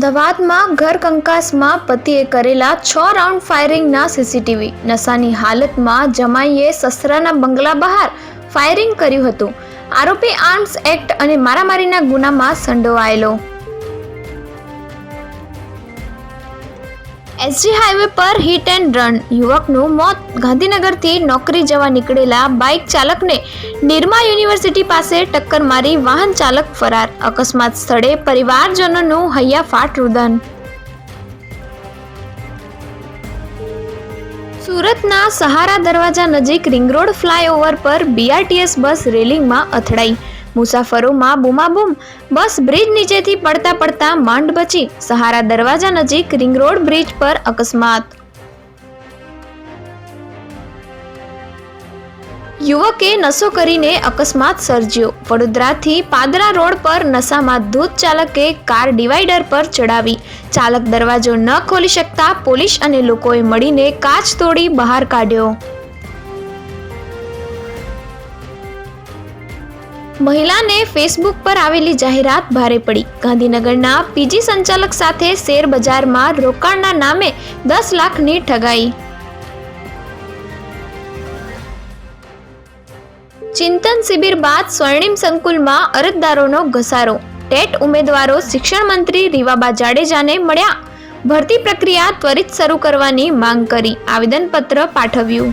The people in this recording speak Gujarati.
અમદાવાદમાં ઘર કંકાસમાં પતિએ કરેલા 6 રાઉન્ડ ફાયરિંગના સીસીટીવી. નશાની હાલતમાં જમાઈએ સસરાના બંગલા બહાર ફાયરિંગ કર્યું હતું. આરોપી આર્મ્સ એક્ટ અને મારામારીના ગુનામાં સંડોવાયેલો. એસજી હાઈવે પર હિટ એન્ડ રન, યુવકનું મોત. ગાંધીનગરથી નોકરી જવા નીકળેલા બાઇક ચાલકને નિરમા યુનિવર્સિટી પાસે ટક્કર મારી વાહન ચાલક ફરાર. અકસ્માત સ્થળે પરિવારજનોનું હૈયાફાટ રુદન. સુરતના સહારા દરવાજા નજીક રિંગ રોડ ફ્લાયઓવર પર બીઆરટીએસ બસ રેલિંગમાં અથડાઈ. મુસાફરોમાં બૂમાબૂમ. બસ બ્રિજ નીચેથી પડતા પડતા માંડ બચી. સહારા દરવાજા નજીક રિંગ રોડ બ્રિજ પર અકસ્માત. યુવકે નશો કરીને અકસ્માત સર્જ્યો. વડોદરાથી પાદરા રોડ પર નશામાં ધૂત ચાલકે કાર ડિવાઈડર પર ચડાવી. ચાલક દરવાજો ન ખોલી શકતા પોલીસ અને લોકોએ મળીને કાચ તોડી બહાર કાઢ્યો. મહિલાને ફેસબુક પર આવેલી જાહેરાત ભારે પડી. ગાંધીનગરના પીજી સંચાલક સાથે શેર બજારમાં રોકાણના નામે 10 લાખની ઠગાઈ. ચિંતન શિબિર બાદ સ્વર્ણિમ સંકુલમાં અરજદારોનો ઘસારો. ટેટ ઉમેદવારો શિક્ષણ મંત્રી રીવાબા જાડેજાને મળ્યા. ભરતી પ્રક્રિયા ત્વરિત શરૂ કરવાની માંગ કરી આવેદનપત્ર પાઠવ્યું.